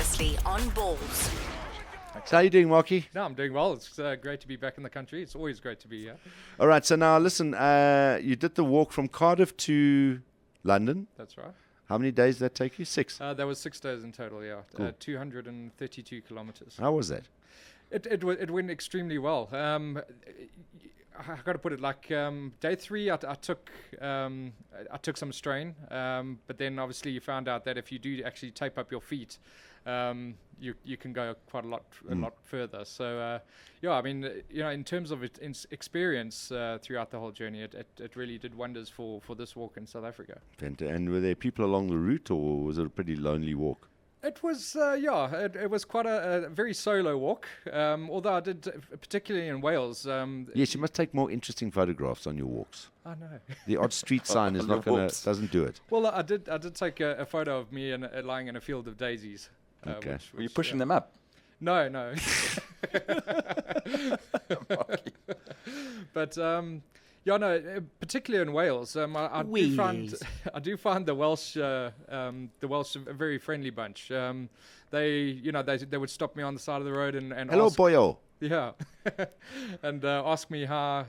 Previously on Balls. So how you doing, Marky? No, I'm doing well. It's great to be back in the country. It's always great to be here. All right, so now listen, you did the walk from Cardiff to London. That's right. How many days did that take you? 6? That was 6 days in total, yeah. Cool. 232 kilometers. How was that? It went extremely well. I got to put it like day 3, I took some strain, but then obviously you found out that if you do actually tape up your feet, you can go quite a lot further. So yeah, I mean, in terms of experience throughout the whole journey, it really did wonders for this walk in South Africa. And were there people along the route, or was it a pretty lonely walk? It was, it was quite a very solo walk, although I did, particularly in Wales. Yes, you must take more interesting photographs on your walks. I know. The odd street sign is doesn't do it. Well, I did take a photo of me lying in a field of daisies. Okay. Were you pushing them up? No. But yeah, no. Particularly in Wales, I do find the Welsh a very friendly bunch. They would stop me on the side of the road and hello, ask, boyo. yeah, and ask me how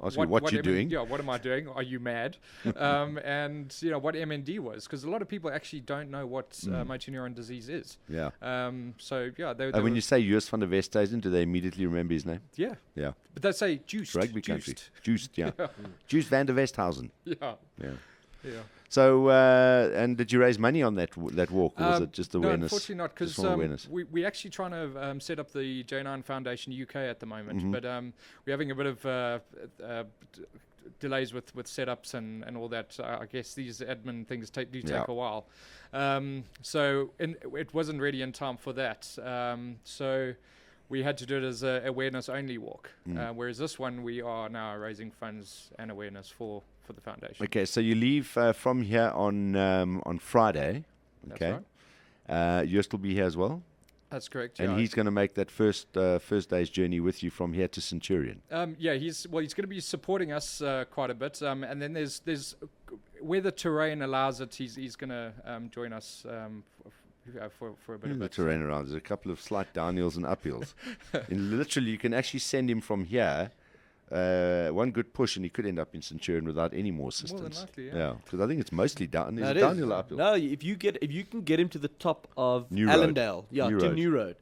Ask me what you're doing. Yeah, what am I doing? Are you mad? And what MND was, because a lot of people actually don't know what motor neuron disease is. Yeah. So yeah, when you say Joos van der Westhuizen, do they immediately remember his name? Yeah. Yeah. But they say juiced. Rugby country. Juiced, yeah. Juiced van der Westhuizen. Yeah. Yeah. Yeah. So, and did you raise money on that walk, or was it just awareness? No, unfortunately not, because we're actually trying to set up the J9 Foundation UK at the moment, but we're having a bit of delays with setups and all that. I guess these admin things take a while. So it wasn't really in time for that. So we had to do it as an awareness-only walk, whereas this one we are now raising funds and awareness for the foundation. Okay, so you leave from here on Friday. Okay, that's right. You'll still be here as well. That's correct. And yeah. he's going to make that first day's journey with you from here to Centurion. Yeah, he's going to be supporting us quite a bit, and then there's where the terrain allows it, he's going to join us. For a bit of the terrain around. There's a couple of slight downhills and uphills. And literally, you can actually send him from here. One good push, and he could end up in Centurion without any more assistance. More than likely, yeah. Because I think it's mostly down. No, Is it downhill or uphill? No, if you can get him to the top of New Allendale, Road. to New Road,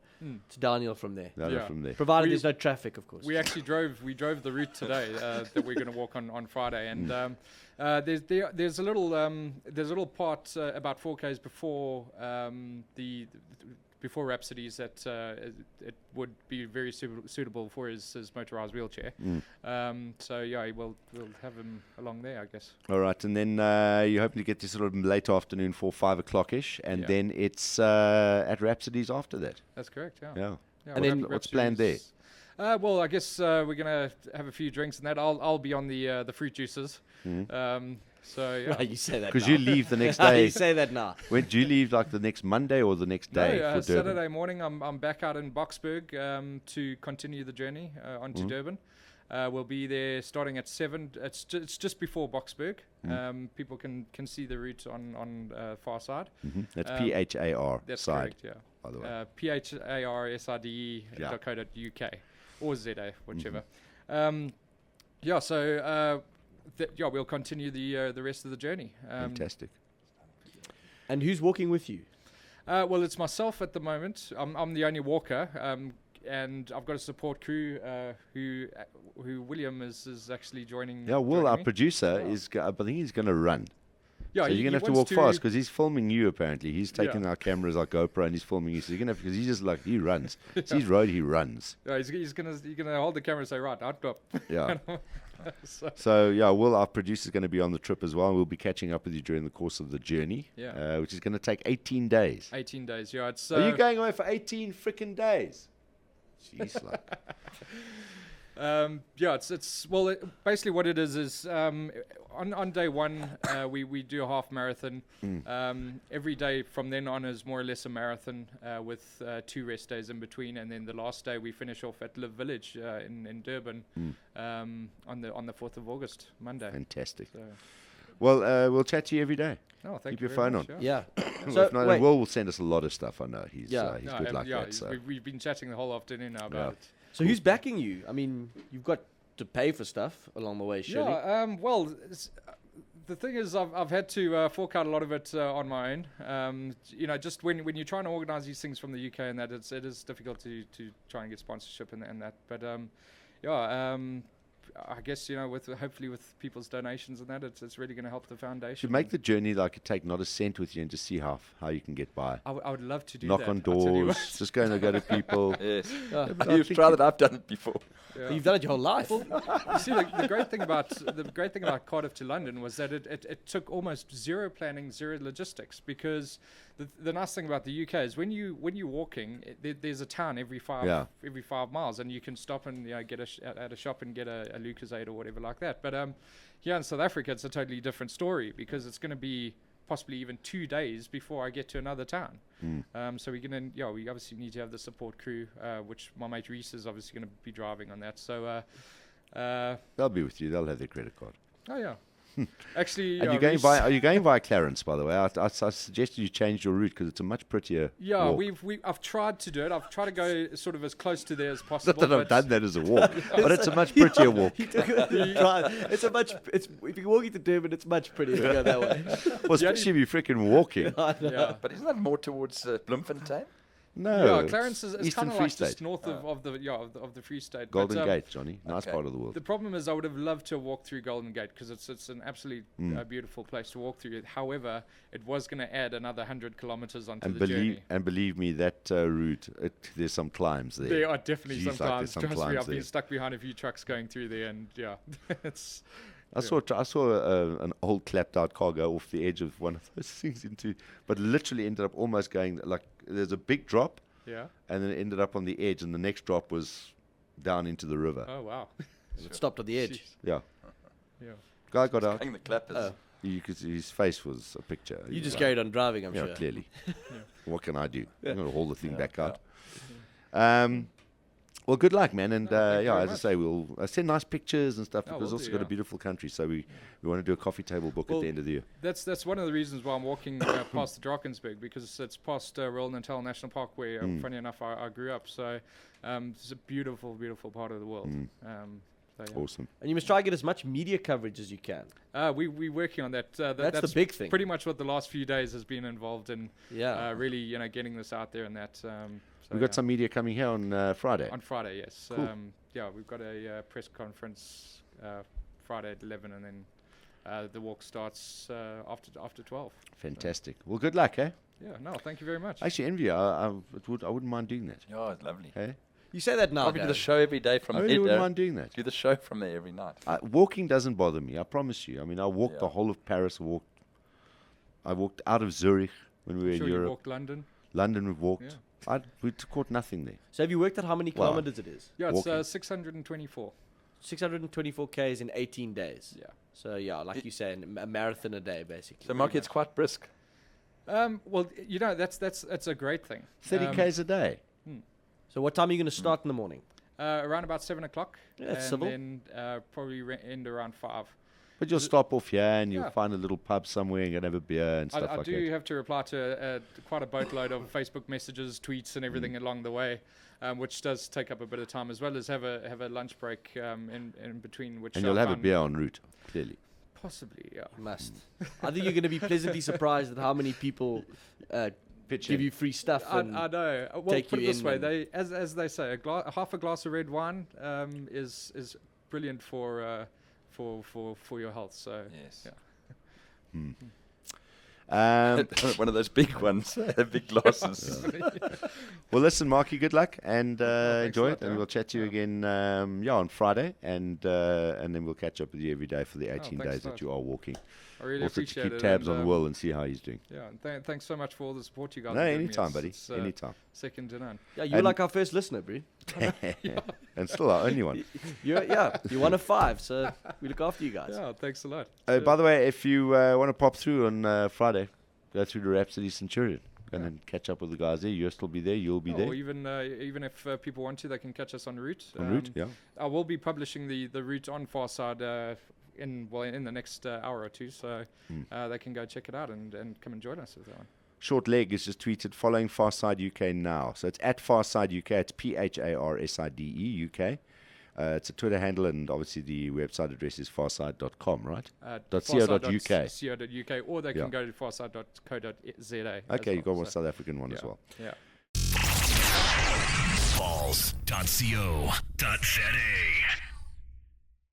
it's downhill from there. From there. Provided there's no traffic, of course. We actually drove the route today that we're going to walk on Friday, and there's a little part about 4Ks before Rhapsodies that it would be very suitable for his motorized wheelchair. So yeah, we'll have him along there, I guess. All right, and then you're hoping to get this sort of late afternoon for 5 o'clock-ish, and then it's at Rhapsodies after that. That's correct, yeah. Yeah. And then what's planned there? Well, I guess we're gonna have a few drinks and that. I'll be on the fruit juices. So yeah. No, you say that because now. you leave the next day. You say that now. When do you leave? Like the next Monday or the next day for Durban? Saturday morning. I'm back out in Boksburg to continue the journey onto Durban. We'll be there starting at 7. It's just before Boksburg. People can see the route on far side. That's PHAR That's side. correct, yeah. By the way, PHARSIDE.co.uk or ZA, whichever. So we'll continue the rest of the journey. Fantastic. And who's walking with you? Well, it's myself at the moment. I'm the only walker, and I've got a support crew who William is actually joining. Yeah, Will, our me. producer, I think he's going to run. Yeah, so you're going to have to walk fast because he's filming you apparently. He's taking our cameras, our GoPro, and he's filming you. So you're going to have, because he's just like, he runs. It's his road, he runs. Yeah, he's gonna hold the camera and say, right, out up. Yeah. So yeah, Will, our producer, is going to be on the trip as well. We'll be catching up with you during the course of the journey, which is going to take 18 days. 18 days, yeah. It's, Are you going away for 18 freaking days? Jeez, like. Basically what it is on day 1 we do a half marathon. Every day from then on is more or less a marathon with 2 rest days in between, and then the last day we finish off at Live Village in Durban on the 4th of August, Monday. Fantastic. So Well, we'll chat to you every day. Oh, thank Keep you your very phone much, on. Yeah. So if not, wait. Will send us a lot of stuff. I know he's Yeah. good like that. So. We've been chatting the whole afternoon now about it. So who's backing you? I mean, you've got to pay for stuff along the way, surely. Yeah, well, the thing is, I've had to fork out a lot of it on my own. Just when you're trying to organise these things from the UK and that, it is difficult to try and get sponsorship and that. But I guess hopefully with people's donations and that, it's really going to help the foundation. Should make the journey like take not a cent with you and just see how you can get by. I would love to do Knock that. on I'll tell you doors, what. just go to people. Yes. but You've tried it. I've done it before. Yeah. You've done it your whole life. You see, the great thing about Cardiff to London was that it took almost zero planning, zero logistics. Because the nice thing about the UK is when you're walking, there's a town every 5 miles, and you can stop and get at a shop and get a Lucozade or whatever like that. But here in South Africa, it's a totally different story because it's going to be possibly even 2 days before I get to another town. So we obviously need to have the support crew, which my mate Reese is obviously going to be driving on that. So They'll be with you. They'll have their credit card. oh yeah, actually, And are you going via Clarence, by the way? I suggested you change your route because it's a much prettier. yeah, walk. I've tried to do it. I've tried to go sort of as close to there as possible. Not that I've but done that as a walk, but it's a much prettier walk. If you're walking to Durban, it's much prettier to go that way. Well, especially if you're freaking walking. Yeah. But isn't that more towards Bloemfontein? No, Yeah, Clarence is Eastern kind of Free like just State. north of the Free State. Golden But, Gate, Johnny. Nice Okay. part of the world. The problem is I would have loved to walk through Golden Gate because it's an absolutely beautiful place to walk through. However, it was going to add another 100 kilometers onto the journey. Believe me, that route, there's some climbs there. There are definitely Jeez, some like climbs. there's some Trust me, climbs I've been there. stuck behind a few trucks going through there, and yeah, it's. I saw an old clapped out car go off the edge of one of those things but literally ended up almost going like there's a big drop. Yeah. And then it ended up on the edge, and the next drop was down into the river. Oh wow. It stopped at the edge. Jeez. Yeah. Yeah. Guy got out. Hang the clappers. You could see his face was a picture. You He just was carried on driving, I'm like, sure. yeah, clearly. Yeah. What can I do? I'm going to haul the thing back yeah. out. Well, good luck, man. And thank you very as I much. say, we'll send nice pictures and stuff Oh, because will also do, got a yeah. beautiful country. So we want to do a coffee table book at the end of the year. That's one of the reasons why I'm walking past the Drakensberg, because it's past Royal Natal National Park where, funny enough, I grew up. So it's a beautiful, beautiful part of the world. So, yeah. Awesome. And you must try to get as much media coverage as you can. We're working on that. That's the big thing. Pretty much what the last few days has been involved in. Yeah. Really, getting this out there and that. We've got some media coming here on Friday. On Friday, yes. Cool. We've got a press conference Friday at 11, and then the walk starts after 12. Fantastic. Well, good luck, eh? Yeah, no, thank you very much. I actually envy you. I wouldn't mind doing that. Oh, it's lovely. Hey? You say that now, Probably do the Darren. show every day from I really wouldn't there. mind doing that. Do the show from there every night. Walking doesn't bother me. I promise you. I mean, I walked the Yeah. whole of Paris. I walked out of Zurich when we were Sure in you Europe. walked London. London, we've walked. Yeah. We caught nothing there. So have you worked out how many Wow. kilometers it is? Yeah, it's Walking. 624. 624 Ks in 18 days. Yeah. So yeah, like you say, a marathon a day, basically. So, Marky, it's quite brisk. Well, that's a great thing. 30 Ks a day. So what time are you going to start in the morning? Around about 7 o'clock. Yeah, that's and civil. then probably end around 5. But you'll stop off here and you'll Yeah. find a little pub somewhere and have a beer and stuff I like do that. have to reply to quite a boatload of Facebook messages, tweets, and everything along the way, which does take up a bit of time, as well as have a lunch break in between. Which And I you'll have a found beer en route, clearly. Possibly, yeah. You must. I think you're going to be pleasantly surprised at how many people give you free stuff. I And know. Well, take put it you this in way: and- they, as they say, half a glass of red wine is brilliant for your health. So Yes. yeah. One of those big ones, big glasses. Well, listen, Marky, good luck and thanks enjoy a lot, it. And Darren. we'll chat to you again on Friday. And then we'll catch up with you every day for the 18 thanks days a that lot. you are walking. I really Also to appreciate keep it. tabs and, on Will and see how he's doing. Yeah, and thanks so much for all the support you guys. No, have given me. anytime, It's- buddy. it's, Anytime. Second to none. yeah, you're And- like our first listener, bro. And still our only one. You're one of 5, so we look after you guys. Yeah, thanks a lot. By the way, if you want to pop through on Friday, go through the Rhapsody Centurion and then catch up with the guys there. You'll still be there. You'll be Or there. even if people want to, they can catch us en route. En route, yeah. I will be publishing the route on Farside in the next hour or two, so they can go check it out and come and join us with that one. Short Leg is just tweeted following Farside UK now. So it's at Farside UK. It's PHARSIDE UK. It's a Twitter handle, and obviously the website address is farside.com, right? .co.uk. .co.uk, or they can go to farside.co.za. Okay, you've got one South African one as well. Yeah. Balls.co.za